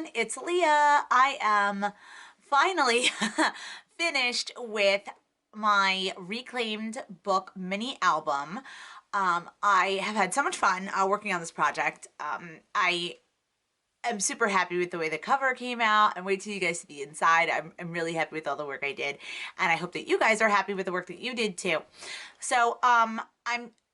everyone, it's Leah. I am finally finished with my reclaimed book mini album. I have had so much fun working on this project. I am super happy with the way the cover came out, and wait till you guys see the inside. I'm really happy with all the work I did, and I hope that you guys are happy with the work that you did too. So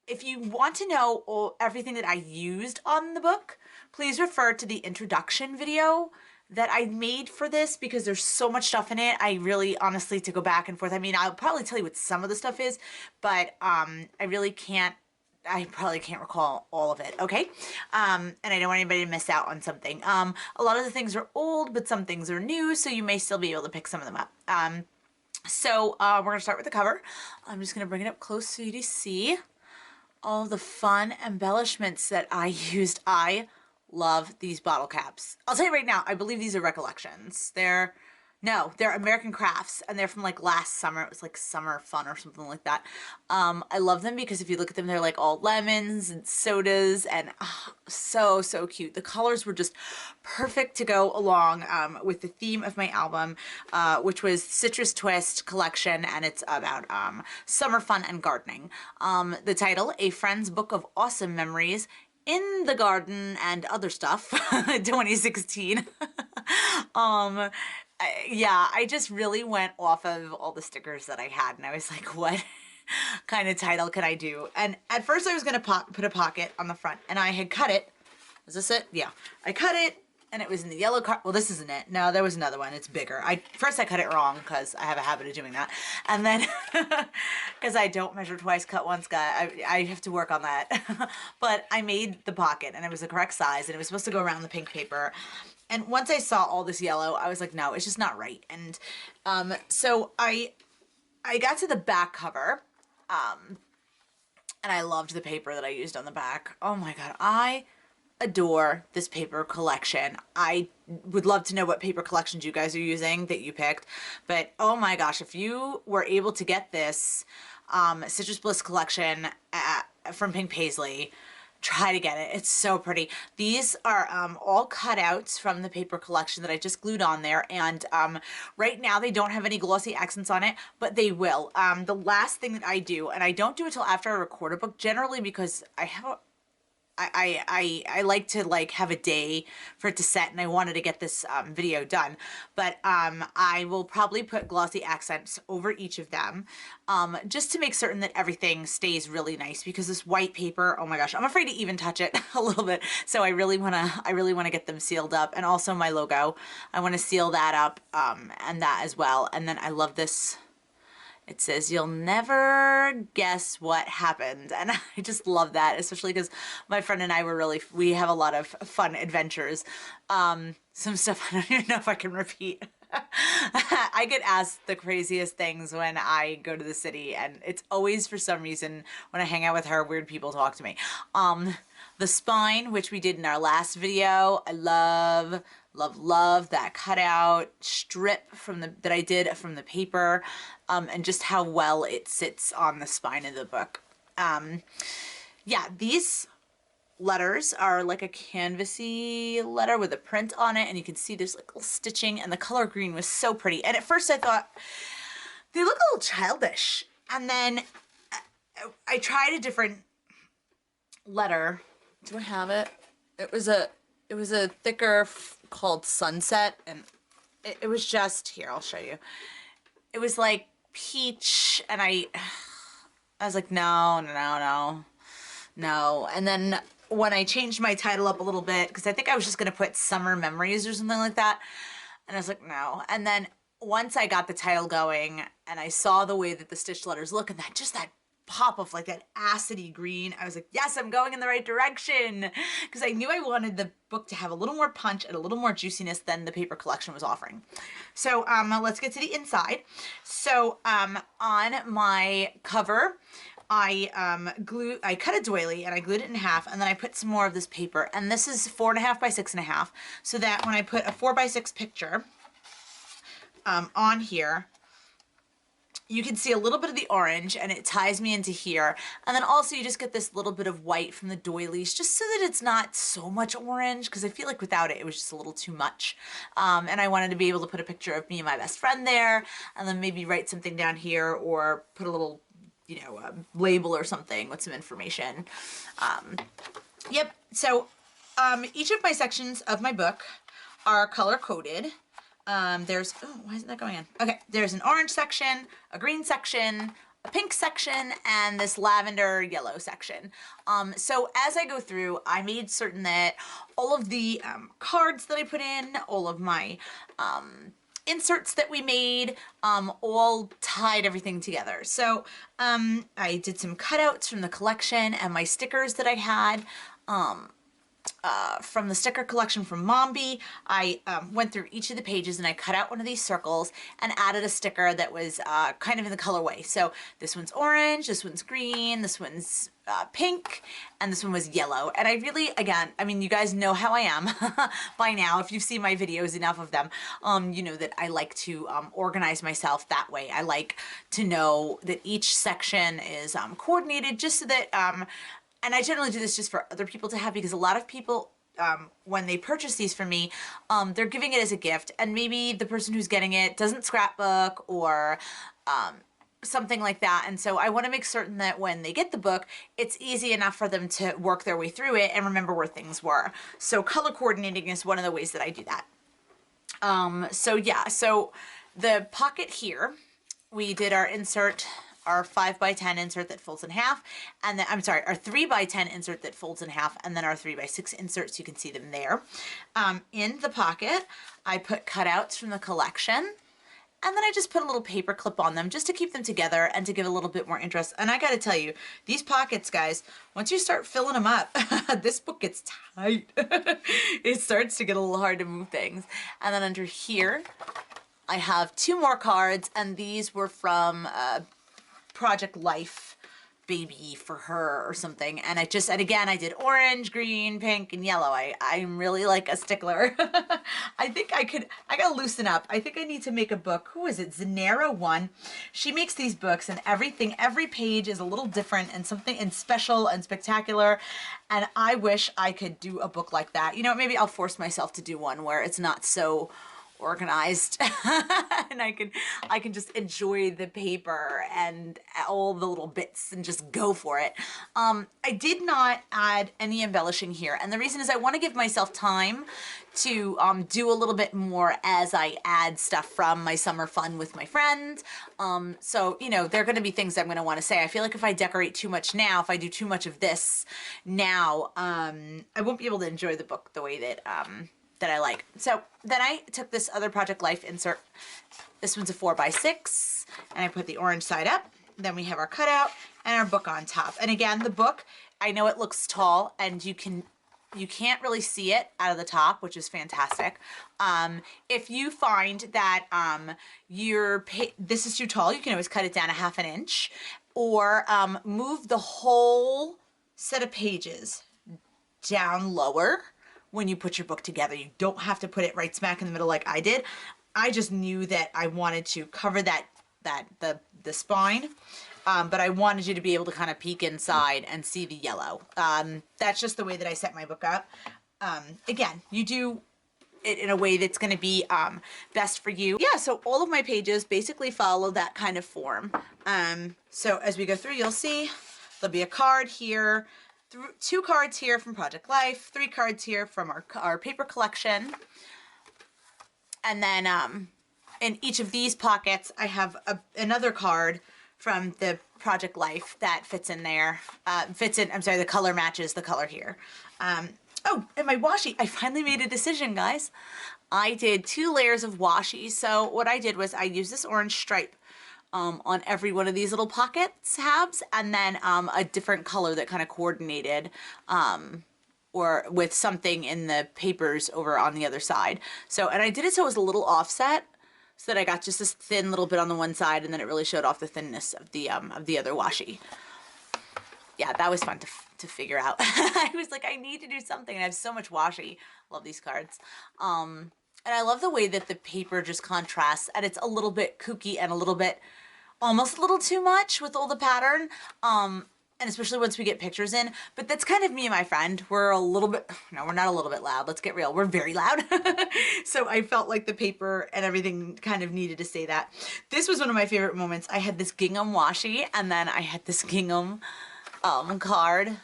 if you want to know everything that I used on the book, please refer to the introduction video that I made for this because there's so much stuff in it. I really honestly to go back and forth. I mean, I'll probably tell you what some of the stuff is, but I probably can't recall all of it, okay? And I don't want anybody to miss out on something. A lot of the things are old, but some things are new, so you may still be able to pick some of them up. We're gonna start with the cover. I'm just gonna bring it up close so you to see all the fun embellishments that I used. I love these bottle caps. I'll tell you right now, I believe these are Recollections. They're American Crafts, and they're from like last summer. It was like Summer Fun or something like that. I love them because if you look at them, they're like all lemons and sodas, and so cute. The colors were just perfect to go along with the theme of my album, which was Citrus Twist Collection, and it's about summer fun and gardening. The title, A Friend's Book of Awesome Memories in the Garden and Other Stuff, 2016. Yeah, I just really went off of all the stickers that I had, and I was like, what kind of title can I do? And at first I was going to put a pocket on the front, and I had cut it. Is this it? Yeah. I cut it, and it was in the yellow card. Well, this isn't it. No, there was another one. It's bigger. First I cut it wrong because I have a habit of doing that. And then, because I don't measure twice, cut once, I have to work on that. But I made the pocket, and it was the correct size, and it was supposed to go around the pink paper. And once I saw all this yellow, I was like, no, it's just not right. And so I got to the back cover, and I loved the paper that I used on the back. Oh my God, I adore this paper collection. I would love to know what paper collections you guys are using that you picked. But oh my gosh, if you were able to get this Citrus Bliss collection from Pink Paisley, try to get it. It's so pretty. These are all cutouts from the paper collection that I just glued on there, and right now they don't have any glossy accents on it, but they will. The last thing that I do, and I don't do it till after I record a book generally because I like to have a day for it to set, and I wanted to get this video done. But I will probably put glossy accents over each of them just to make certain that everything stays really nice, because this white paper, oh my gosh, I'm afraid to even touch it a little bit. So I really wanna get them sealed up, and also my logo. I want to seal that up and that as well. And then I love this. It says, you'll never guess what happened. And I just love that, especially because my friend and I we have a lot of fun adventures. Some stuff I don't even know if I can repeat. I get asked the craziest things when I go to the city, and it's always for some reason when I hang out with her, weird people talk to me. The spine, which we did in our last video, I love that cutout strip that I did from the paper, and just how well it sits on the spine of the book. Yeah, these letters are like a canvasy letter with a print on it, and you can see there's like little stitching, and the color green was so pretty. And at first I thought they look a little childish, and then I tried a different letter. Do I have it? It was a thicker called Sunset, and it was just here. I'll show you. It was like peach, and I was like, no. And then when I changed my title up a little bit, because I think I was just gonna put Summer Memories or something like that, and I was like, no. And then once I got the title going, and I saw the way that the stitched letters look, and that pop of like that acidy green, I was like, yes, I'm going in the right direction, because I knew I wanted the book to have a little more punch and a little more juiciness than the paper collection was offering. So let's get to the inside. So on my cover, I cut a doily and I glued it in half, and then I put some more of this paper, and this is 4.5 by 6.5, so that when I put a 4 by 6 picture on here, you can see a little bit of the orange and it ties me into here. And then also you just get this little bit of white from the doilies just so that it's not so much orange, because I feel like without it, it was just a little too much. And I wanted to be able to put a picture of me and my best friend there, and then maybe write something down here or put a little, you know, label or something with some information. Yep, so each of my sections of my book are color coded. There's, oh, why isn't that going in? Okay, there's an orange section, a green section, a pink section, and this lavender yellow section. So as I go through, I made certain that all of the cards that I put in, all of my inserts that we made, all tied everything together. So I did some cutouts from the collection and my stickers that I had. From the sticker collection from Mombi, I went through each of the pages and I cut out one of these circles and added a sticker that was kind of in the colorway. So this one's orange, this one's green, this one's pink, and this one was yellow. And I really, again, I mean, you guys know how I am by now. If you've seen my videos, enough of them, you know that I like to organize myself that way. I like to know that each section is coordinated just so that and I generally do this just for other people to have, because a lot of people, when they purchase these from me, they're giving it as a gift, and maybe the person who's getting it doesn't scrapbook or something like that. And so I want to make certain that when they get the book, it's easy enough for them to work their way through it and remember where things were. So color coordinating is one of the ways that I do that. So yeah, so the pocket here, we did our insert, our 5x10 insert that folds in half, and then, I'm sorry, our 3x10 insert that folds in half, and then our 3x6 inserts, you can see them there. In the pocket, I put cutouts from the collection, and then I just put a little paper clip on them just to keep them together and to give a little bit more interest. And I gotta tell you, these pockets, guys, once you start filling them up, this book gets tight. It starts to get a little hard to move things. And then under here, I have 2 more cards, and these were from Project Life baby for her or something. And and again, I did orange, green, pink, and yellow. I'm really like a stickler. I think I gotta loosen up. I think I need to make a book. Who is it? Zanera One. She makes these books, and every page is a little different and something and special and spectacular. And I wish I could do a book like that. You know, maybe I'll force myself to do one where it's not so organized and I can just enjoy the paper and all the little bits and just go for it. I did not add any embellishing here, and the reason is I want to give myself time to do a little bit more as I add stuff from my summer fun with my friends. So, you know, there are going to be things I'm going to want to say. I feel like if I decorate too much now, if I do too much of this now, I won't be able to enjoy the book the way that that I like. So then I took this other Project Life insert. This one's a 4x6, and I put the orange side up. Then we have our cutout and our book on top. And again, the book, I know it looks tall, and you can't really see it out of the top, which is fantastic. If you find that this is too tall, you can always cut it down 1/2 inch, or move the whole set of pages down lower when you put your book together. You don't have to put it right smack in the middle like I did. I just knew that I wanted to cover the spine, but I wanted you to be able to kind of peek inside and see the yellow. That's just the way that I set my book up. Again, you do it in a way that's going to be best for you. Yeah, so all of my pages basically follow that kind of form. So as we go through, you'll see there'll be a card here, 2 cards here from Project Life, 3 cards here from our paper collection. And then in each of these pockets, I have another card from the Project Life that fits in there. I'm sorry, the color matches the color here. Oh, and my washi, I finally made a decision, guys. I did 2 layers of washi. So what I did was I used this orange stripe on every one of these little pocket tabs, and then a different color that kind of coordinated or with something in the papers over on the other side. So, and I did it so it was a little offset, so that I got just this thin little bit on the one side, and then it really showed off the thinness of the other washi. Yeah, that was fun to figure out. I was like, I need to do something, and I have so much washi. Love these cards. And I love the way that the paper just contrasts, and it's a little bit kooky and a little bit almost a little too much with all the pattern. And especially once we get pictures in, but that's kind of me and my friend. We're a little bit, no, we're not a little bit loud. Let's get real. We're very loud. So I felt like the paper and everything kind of needed to say that. This was one of my favorite moments. I had this gingham washi and then I had this gingham card.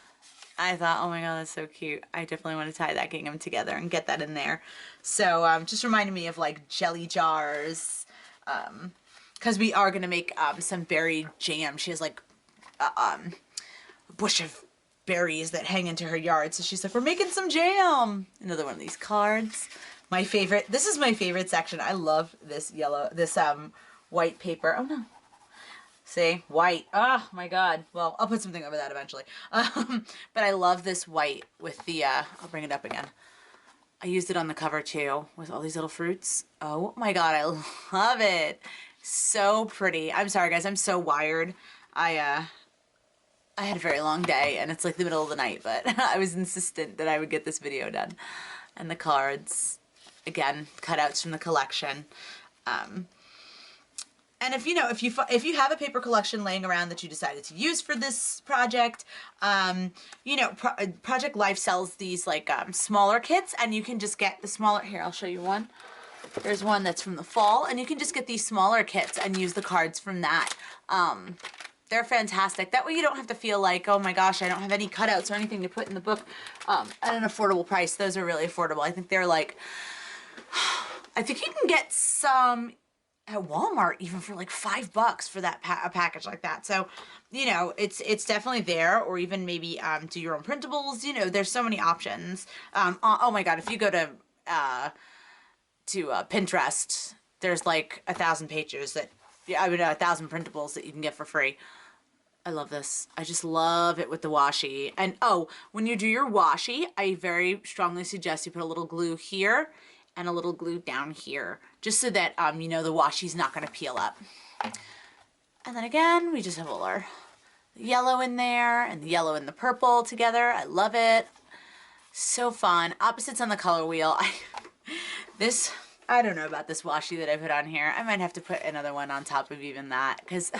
I thought, oh my God, that's so cute. I definitely want to tie that gingham together and get that in there. So just reminded me of like jelly jars, because we are going to make some berry jam. She has like bush of berries that hang into her yard. So she's like, we're making some jam. Another one of these cards. My favorite, this is my favorite section. I love this yellow, this white paper. Oh no. See, white. Oh my God. Well, I'll put something over that eventually. But I love this white with the, I'll bring it up again. I used it on the cover too with all these little fruits. Oh my God, I love it. So pretty. I'm sorry guys, I'm so wired. I had a very long day and it's like the middle of the night, but I was insistent that I would get this video done. And the cards, again, cutouts from the collection. And if you have a paper collection laying around that you decided to use for this project, Project Life sells these like smaller kits, and you can just get the smaller. Here, I'll show you one. There's one that's from the fall, and you can just get these smaller kits and use the cards from that. They're fantastic. That way you don't have to feel like, oh my gosh, I don't have any cutouts or anything to put in the book at an affordable price. Those are really affordable. I think they're like, I think you can get some at Walmart even for like $5 for that a package like that. So, it's definitely there, or even maybe do your own printables. There's so many options. Oh my God, if you go to Pinterest, there's like 1,000 pages that, 1,000 printables that you can get for free. I love this. I just love it with the washi. And when you do your washi, I very strongly suggest you put a little glue here and a little glue down here, just so that, the washi's not gonna peel up. And then again, we just have all our yellow in there and the yellow and the purple together. I love it. So fun. Opposites on the color wheel. I don't know about this washi that I put on here. I might have to put another one on top of even that, because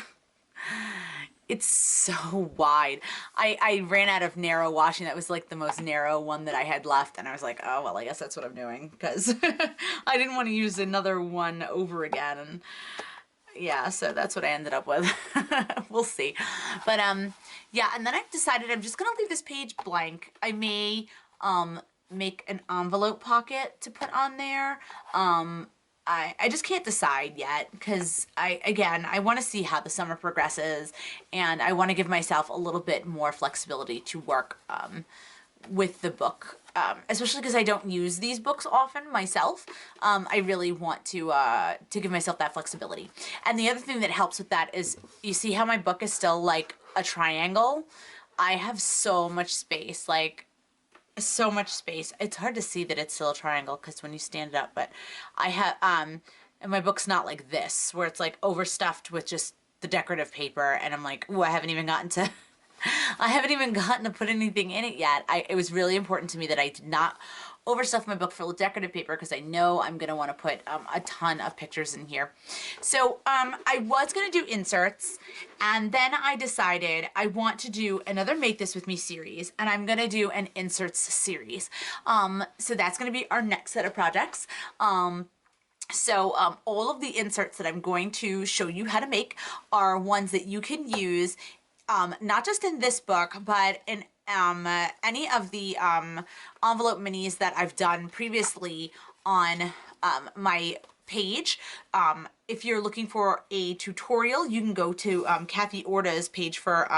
it's so wide. I ran out of narrow washi. That was like the most narrow one that I had left, and I was like, oh, well, I guess that's what I'm doing, because I didn't want to use another one over again, and yeah, so that's what I ended up with. We'll see. But yeah, and then I've decided I'm just gonna leave this page blank. I may make an envelope pocket to put on there. I just can't decide yet, because I want to see how the summer progresses, and I want to give myself a little bit more flexibility to work with the book, especially because I don't use these books often myself. I really want to give myself that flexibility. And the other thing that helps with that is, you see how my book is still like a triangle? I have so much space, like so much space. It's hard to see that it's still a triangle because when you stand it up, but I have, and my book's not like this, where it's like overstuffed with just the decorative paper, and I'm like, ooh, I haven't even gotten to put anything in it yet. It was really important to me that I did not overstuff my book full of decorative paper, because I know I'm going to want to put a ton of pictures in here. So I was going to do inserts, and then I decided I want to do another Make This With Me series, and I'm going to do an inserts series. So that's going to be our next set of projects. So all of the inserts that I'm going to show you how to make are ones that you can use not just in this book, but in any of the envelope minis that I've done previously on my page. If you're looking for a tutorial, you can go to Kathy Orta's page for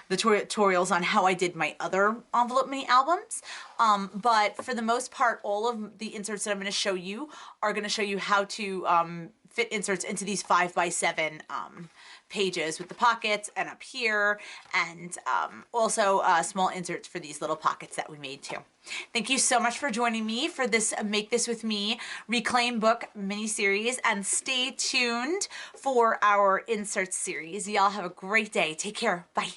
the tutorials on how I did my other envelope mini albums. But for the most part, all of the inserts that I'm going to show you are going to show you how to fit inserts into these 5x7 pages with the pockets, and up here, and also small inserts for these little pockets that we made too. Thank you so much for joining me for this Make This With Me Reclaim Book mini-series, and stay tuned for our inserts series. Y'all have a great day. Take care. Bye.